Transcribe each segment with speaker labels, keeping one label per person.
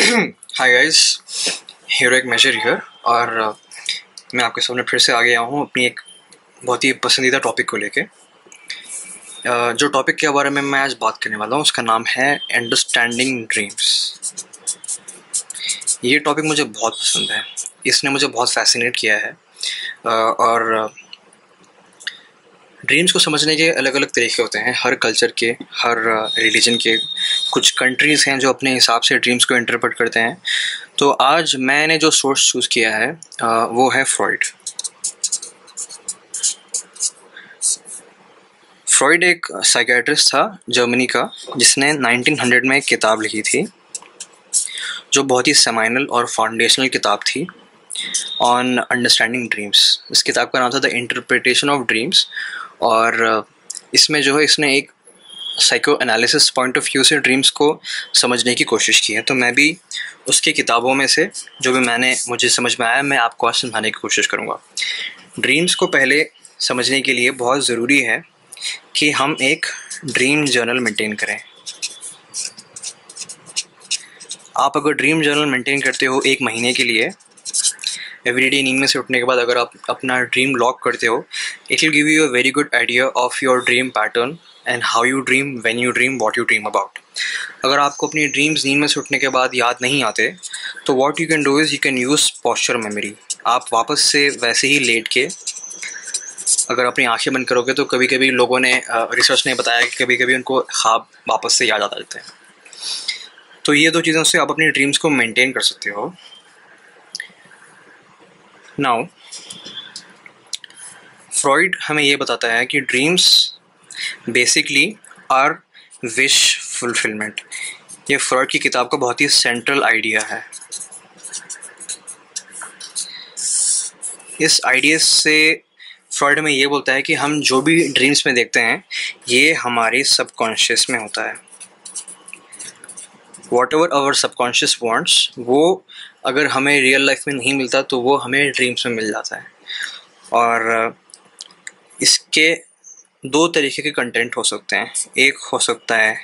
Speaker 1: Hi guys, heroic major here. और मैं आपके सामने फिर से आ गया हूँ अपनी एक बहुत ही पसंदीदा टॉपिक को लेके। जो टॉपिक के बारे में मैं आज बात करने वाला हूँ उसका नाम है अंडरस्टैंडिंग ड्रीम्स। ये टॉपिक मुझे बहुत पसंद है, इसने मुझे बहुत फैसिनेट किया है। और ड्रीम्स को समझने के अलग अलग तरीके होते हैं, हर कल्चर के, हर रिलीजन के। कुछ कंट्रीज़ हैं जो अपने हिसाब से ड्रीम्स को इंटरप्रेट करते हैं। तो आज मैंने जो सोर्स चूज़ किया है वो है फ्रॉइड। फ्रॉइड एक साइकियाट्रिस्ट था जर्मनी का, जिसने 1900 में एक किताब लिखी थी जो बहुत ही सेमाइनल और फाउंडेशनल किताब थी ऑन अंडरस्टैंडिंग ड्रीम्स। इस किताब का नाम था द इंटरप्रिटेशन ऑफ ड्रीम्स। और इसमें जो है इसने एक psycho analysis point of view से ड्रीम्स को समझने की कोशिश की है। तो मैं भी उसकी किताबों में से जो भी मुझे समझ में आया, मैं आपको आज समझाने की कोशिश करूँगा। ड्रीम्स को पहले समझने के लिए बहुत ज़रूरी है कि हम एक ड्रीम जर्नल मेंटेन करें। आप अगर ड्रीम जर्नल मेंटेन करते हो एक महीने के लिए, एवरीडे नींद में से उठने के बाद अगर आप अपना ड्रीम लॉग करते हो, it will give you a very good idea of your dream pattern and how you dream, when you dream, what you dream about. अगर आपको अपनी ड्रीम्स नींद में से उठने के बाद याद नहीं आते तो what you can do is you can use posture memory. आप वापस से वैसे ही लेट के अगर अपनी आंखें बंद करोगे तो कभी कभी लोगों ने रिसर्च ने बताया कि कभी कभी उनको ख्वाब वापस से याद आ जाते हैं। तो ये दो चीज़ों से आप अपनी ड्रीम्स को मेंटेन कर सकते हो। नाउ फ्रॉइड हमें ये बताता है कि dreams basically are wish fulfilment. ये फ्रॉइड की किताब का बहुत ही सेंट्रल आइडिया है। इस आइडिया से फ्रॉइड में ये बोलता है कि हम जो भी ड्रीम्स में देखते हैं ये हमारे सबकॉन्शियस में होता है। Whatever our subconscious wants, वो अगर हमें रियल लाइफ में नहीं मिलता तो वो हमें ड्रीम्स में मिल जाता है। और इसके दो तरीके के कंटेंट हो सकते हैं। एक हो सकता है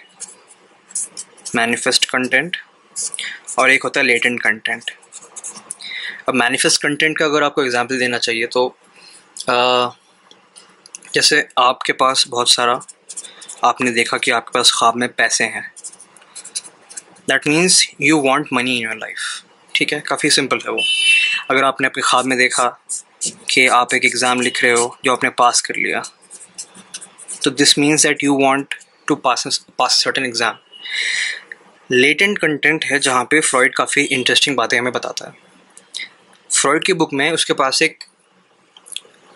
Speaker 1: मैनिफेस्ट कंटेंट और एक होता है लेटेंट कंटेंट। अब मैनिफेस्ट कंटेंट का अगर आपको एग्जांपल देना चाहिए तो जैसे आपके पास बहुत सारा, आपने देखा कि आपके पास ख्वाब में पैसे हैं, that means you want money in your life. ठीक है, काफ़ी सिंपल है वो। अगर आपने अपने ख्वाब में देखा कि आप एक एग्ज़ाम लिख रहे हो जो आपने पास कर लिया, तो this means that you want to pass certain exam. Latent content है जहाँ पे फ्रॉइड काफ़ी इंटरेस्टिंग बातें हमें बताता है। फ्रॉइड की बुक में उसके पास एक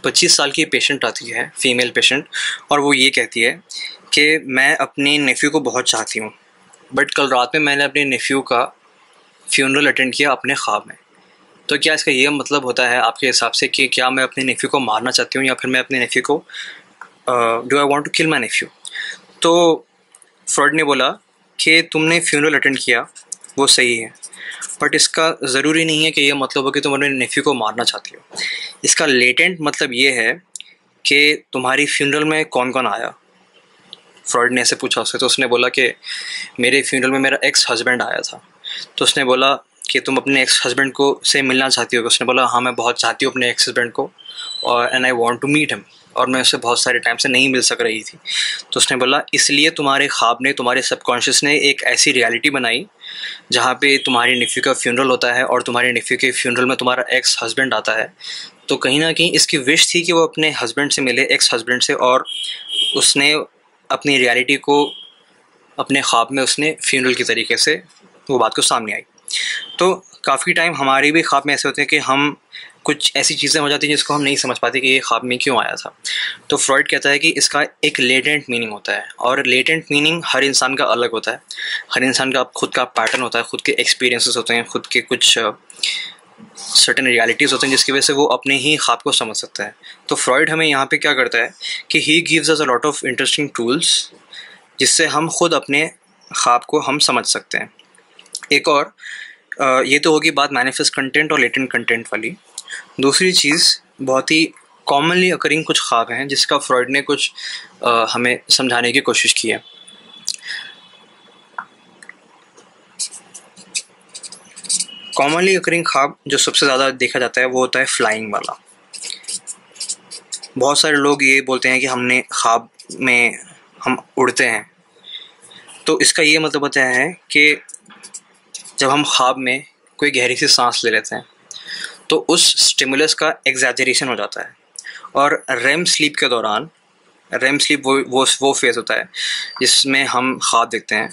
Speaker 1: 25 साल की पेशेंट आती है, फीमेल पेशेंट, और वो ये कहती है कि मैं अपने नेफ्यू को बहुत चाहती हूँ, बट कल रात में मैंने अपने नेफ्यू का फ्यूनरल अटेंड किया अपने ख्वाब में। तो क्या इसका ये मतलब होता है आपके हिसाब से कि क्या मैं अपने नेफ्यू को मारना चाहती हूँ या फिर मैं अपने नेफ्यू को do I want to kill my nephew? तो फ्रॉइड ने बोला कि तुमने फ्यूनरल अटेंड किया वो सही है, बट इसका ज़रूरी नहीं है कि ये मतलब हो कि तुम अपने नेफ्यू को मारना चाहती हो। इसका लेटेंट मतलब ये है कि तुम्हारी फ्यूनरल में कौन कौन आया। फ्रॉइड ने ऐसे पूछा उससे, तो उसने बोला कि मेरे फ्यूनरल में मेरा एक्स हस्बैंड आया था। तो उसने बोला कि तुम अपने एक्स हस्बैंड को से मिलना चाहती हो? उसने बोला हाँ, मैं बहुत चाहती हूँ अपने एक्स हस्बैंड को, और and I want to meet him, और मैं उससे बहुत सारे टाइम से नहीं मिल सक रही थी। तो उसने बोला इसलिए तुम्हारे ख्वाब ने, तुम्हारे सबकॉन्शियस ने एक ऐसी रियलिटी बनाई जहाँ पे तुम्हारे नेफ्यू का फ्यूनरल होता है और तुम्हारे नेफ्यू के फ्यूनरल में तुम्हारा एक्स हस्बैंड आता है। तो कहीं ना कहीं इसकी विश थी कि वो अपने हस्बैंड से मिले, एक्स हस्बैंड से, और उसने अपनी रियलिटी को अपने ख्वाब में उसने फ्यूनरल की तरीके से वो बात को सामने आई। तो काफ़ी टाइम हमारे भी ख्वाब में ऐसे होते हैं कि हम कुछ ऐसी चीज़ें हो जाती हैं जिसको हम नहीं समझ पाते कि ये ख्वाब में क्यों आया था। तो फ्रॉइड कहता है कि इसका एक लेटेंट मीनिंग होता है, और लेटेंट मीनिंग हर इंसान का अलग होता है। हर इंसान का खुद का पैटर्न होता है, खुद के एक्सपीरियंसेस होते हैं, खुद के कुछ सर्टेन रियलिटीज़ होते हैं जिसकी वजह से वो अपने ही ख्वाब को समझ सकता है। तो फ्रॉइड हमें यहाँ पे क्या करता है कि he gives us a lot of interesting tools जिससे हम खुद अपने ख्वाब को हम समझ सकते हैं। एक और ये तो होगी बात मैनिफेस्ट कंटेंट और लेटेंट कंटेंट वाली। दूसरी चीज़, बहुत ही कॉमनली अकरिंग कुछ ख्वाब हैं जिसका फ्रॉइड ने कुछ हमें समझाने की कोशिश की है। कॉमनली अकरिंग ख्वाब जो सबसे ज़्यादा देखा जाता है वो होता है फ्लाइंग वाला। बहुत सारे लोग ये बोलते हैं कि हमने ख्वाब में हम उड़ते हैं। तो इसका ये मतलब होता है कि जब हम ख्वाब में कोई गहरी सी सांस ले लेते हैं तो उस स्टिमुलस का एग्जैजरेशन हो जाता है। और रेम स्लीप के दौरान, रेम स्लीप वो फेज होता है जिसमें हम ख्वाब देखते हैं,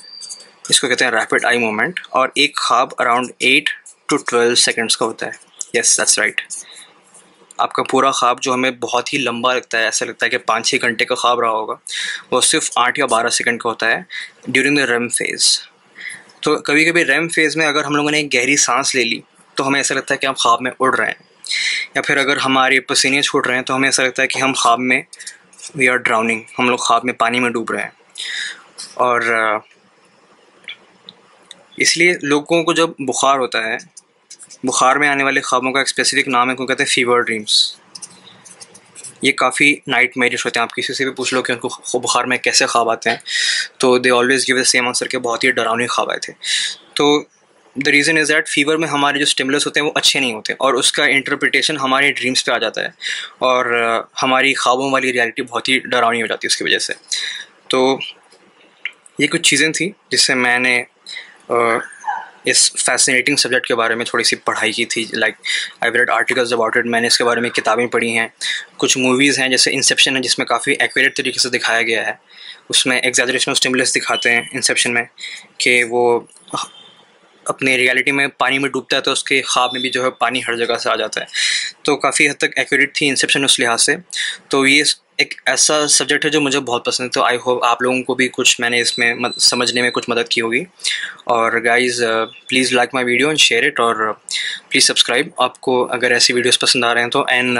Speaker 1: इसको कहते हैं रैपिड आई मूवमेंट, और एक ख्वाब अराउंड 8 to 12 सेकेंड्स का होता है। Yes, that's right. आपका पूरा ख्वाब जो हमें बहुत ही लंबा लगता है, ऐसा लगता है कि 5-6 घंटे का ख्वाब रहा होगा, वो सिर्फ 8 या 12 सेकेंड का होता है ड्यूरिंग द रेम फेज़। तो कभी कभी रेम फेज़ में अगर हम लोगों ने एक गहरी सांस ले ली तो हमें ऐसा लगता है कि हम ख्वाब में उड़ रहे हैं, या फिर अगर हमारे पसीने छूट रहे हैं तो हमें ऐसा लगता है कि हम ख्वाब में वी आर ड्राउनिंग, हम लोग ख्वाब में पानी में डूब रहे हैं। और इसलिए लोगों को जब बुखार होता है, बुखार में आने वाले ख्वाबों का एक स्पेसिफिक नाम है, को कहते हैं फीवर ड्रीम्स। ये काफ़ी नाइट मेरिश होते हैं। आप किसी से भी पूछ लो कि उनको बुखार में कैसे ख्वाब आते हैं, तो they always give the same answer कि बहुत ही डरावनी ख्वाब आए थे। तो the reason is that fever में हमारे जो स्टिमुलस होते हैं वो अच्छे नहीं होते, और उसका इंटरप्रिटेशन हमारे ड्रीम्स पे आ जाता है, और हमारी ख्वाबों वाली रियलिटी बहुत ही डरावनी हो जाती है उसकी वजह से। तो ये कुछ चीज़ें थी जिससे मैंने इस फैसिनेटिंग सब्जेक्ट के बारे में थोड़ी सी पढ़ाई की थी। Like I read articles about it, मैंने इसके बारे में किताबें पढ़ी हैं। कुछ मूवीज़ हैं जैसे इंसेप्शन है जिसमें काफ़ी एक्यूरेट तरीके से दिखाया गया है, उसमें एग्जैजरेशन ऑफ स्टिमुलस दिखाते हैं इंसेप्शन में, कि वो अपने रियलिटी में पानी में डूबता है तो उसके ख्वाब में भी जो है पानी हर जगह से आ जाता है। तो काफ़ी हद तक एक्यूरेट थी इंसेप्शन उस लिहाज से। तो ये एक ऐसा सब्जेक्ट है जो मुझे बहुत पसंद है। तो आई होप आप लोगों को भी कुछ मैंने इसमें समझने में कुछ मदद की होगी। और guys please like my video and share it, और प्लीज़ सब्सक्राइब आपको अगर ऐसी वीडियोस पसंद आ रहे हैं तो। And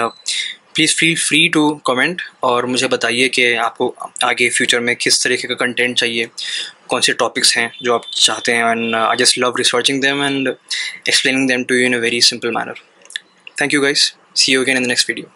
Speaker 1: please feel free to comment, और मुझे बताइए कि आपको आगे फ्यूचर में किस तरीके का कंटेंट चाहिए, कौन से टॉपिक्स हैं जो आप चाहते हैं। And I just love researching them and explaining them to you in a very simple manner. Thank you guys, see you again in the next video.